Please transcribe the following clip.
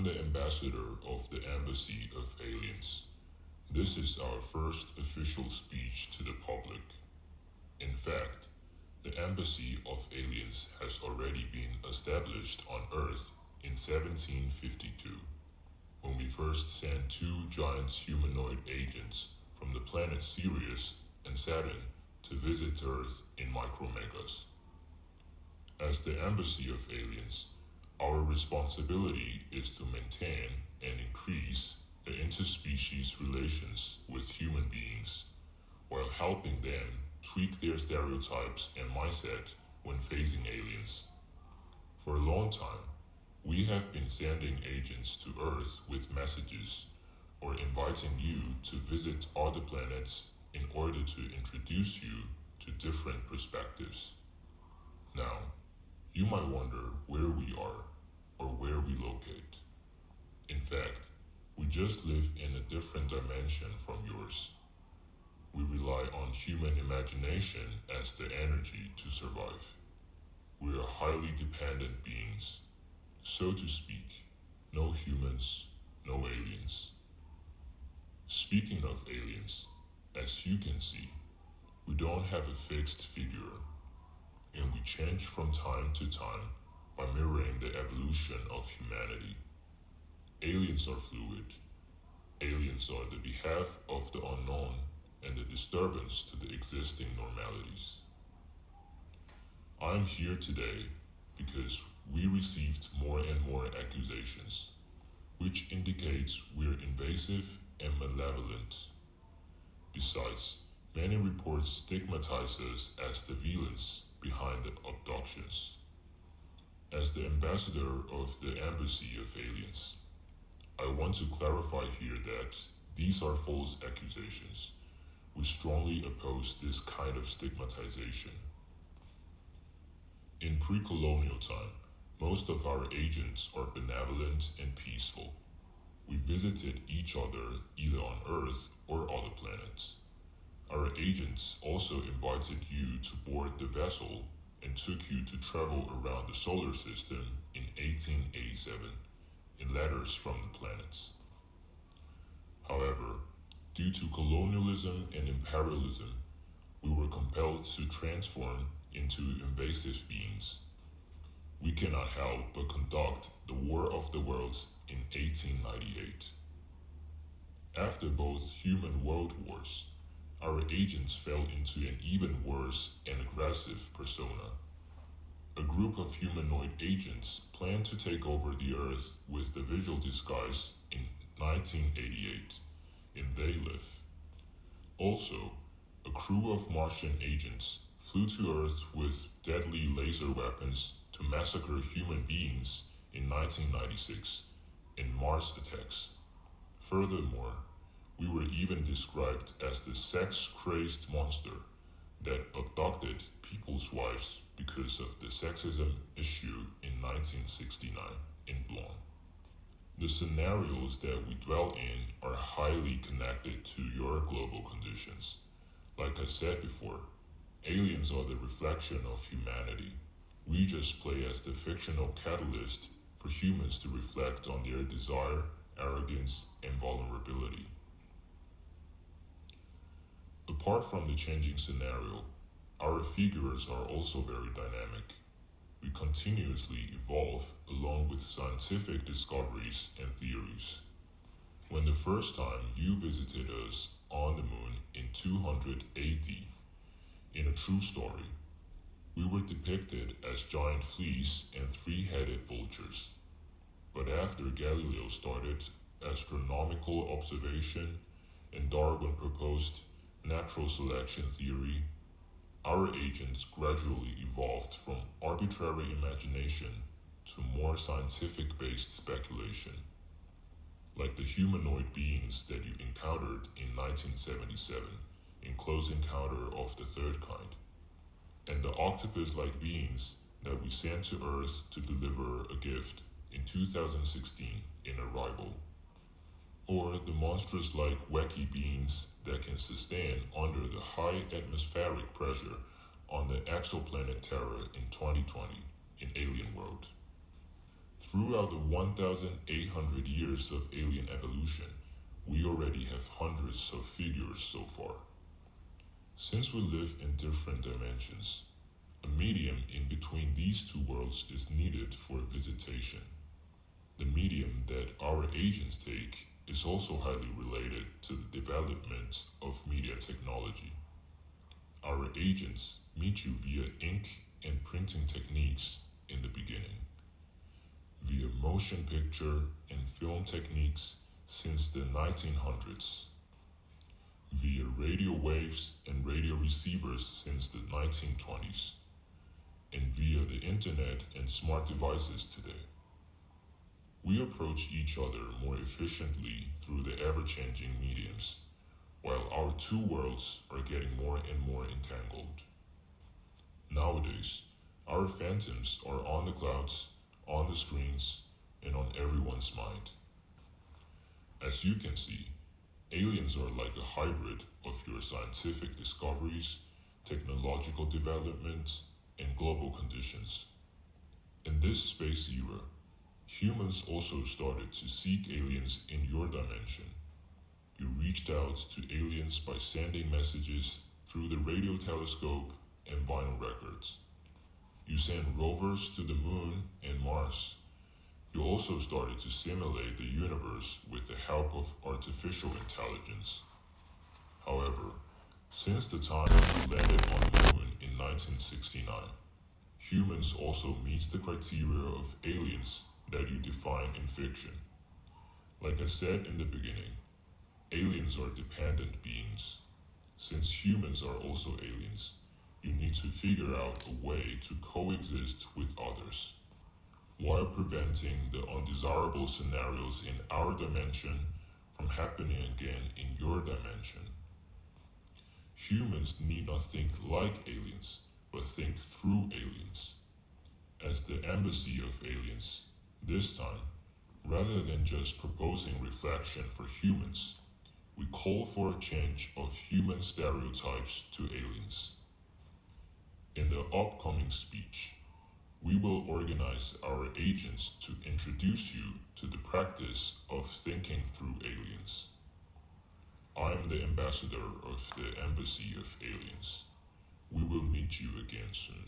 I'm the ambassador of the Embassy of Aliens. This is our first official speech to the public. In fact, the Embassy of Aliens has already been established on Earth in 1752, when we first sent two giant humanoid agents from the planets Sirius and Saturn to visit Earth in micromegas. As the Embassy of Aliens, our responsibility is to maintain and increase the interspecies relations with human beings, while helping them tweak their stereotypes and mindset when facing aliens. For a long time, we have been sending agents to Earth with messages or inviting you to visit other planets in order to introduce you to different perspectives. Now, you might wonder where we are or where we locate. In fact, we just live in a different dimension from yours. We rely on human imagination as the energy to survive. We are highly dependent beings. So to speak, no humans, no aliens. Speaking of aliens, as you can see, we don't have a fixed figure, and we change from time to time by mirroring the evolution of humanity. Aliens are fluid. Aliens are the behalf of the unknown and the disturbance to the existing normalities. I'm here today because we received more and more accusations, which indicates we're invasive and malevolent. Besides, many reports stigmatize us as the villains behind the abductions. As the ambassador of the Embassy of Aliens, I want to clarify here that these are false accusations. We strongly oppose this kind of stigmatization. In pre-colonial time, most of our agents are benevolent and peaceful. We visited each other either on Earth or other planets. Our agents also invited you to board the vessel and took you to travel around the solar system in 1887 in letters from the planets. However, due to colonialism and imperialism, we were compelled to transform into invasive beings. We cannot help but conduct the War of the Worlds in 1898. After both human world wars, our agents fell into an even worse and aggressive persona. A group of humanoid agents planned to take over the Earth with the visual disguise in 1988 in They Live. Also, a crew of Martian agents flew to Earth with deadly laser weapons to massacre human beings in 1996 in Mars attacks. Furthermore, we were even described as the sex-crazed monster that abducted people's wives because of the sexism issue in 1969 in Blonde. The scenarios that we dwell in are highly connected to your global conditions. Like I said before, aliens are the reflection of humanity. We just play as the fictional catalyst for humans to reflect on their desire, arrogance, and vulnerability. Apart from the changing scenario, our figures are also very dynamic. We continuously evolve along with scientific discoveries and theories. When the first time you visited us on the moon in 200 AD, in a true story, we were depicted as giant fleas and three-headed vultures. But after Galileo started astronomical observation and Darwin proposed natural selection theory, our agents gradually evolved from arbitrary imagination to more scientific-based speculation, like the humanoid beings that you encountered in 1977 in Close Encounter of the Third Kind, and the octopus-like beings that we sent to Earth to deliver a gift in 2016 in Arrival, or the monstrous-like wacky beings that can sustain under the high atmospheric pressure on the exoplanet Terra in 2020 in Alien World. Throughout the 1,800 years of alien evolution, we already have hundreds of figures so far. Since we live in different dimensions, a medium in between these two worlds is needed for visitation. The medium that our agents take is also highly related to the development of media technology. Our agents meet you via ink and printing techniques in the beginning, via motion picture and film techniques since the 1900s, via radio waves and radio receivers since the 1920s, and via the internet and smart devices today. We approach each other more efficiently through the ever-changing mediums, while our two worlds are getting more and more entangled. Nowadays, our phantoms are on the clouds, on the screens, and on everyone's mind. As you can see, aliens are like a hybrid of your scientific discoveries, technological developments, and global conditions. In this space era, humans also started to seek aliens in your dimension. You reached out to aliens by sending messages through the radio telescope and vinyl records. You sent rovers to the moon and Mars. You also started to simulate the universe with the help of artificial intelligence. However, since the time you landed on the moon in 1969, humans also meet the criteria of aliens that you define in fiction. Like I said in the beginning, aliens are dependent beings. Since humans are also aliens, you need to figure out a way to coexist with others, while preventing the undesirable scenarios in our dimension from happening again in your dimension. Humans need not think like aliens, but think through aliens. As the embassy of aliens, this time, rather than just proposing reflection for humans, we call for a change of human stereotypes to aliens. In the upcoming speech, we will organize our agents to introduce you to the practice of thinking through aliens. I am the ambassador of the Embassy of Aliens. We will meet you again soon.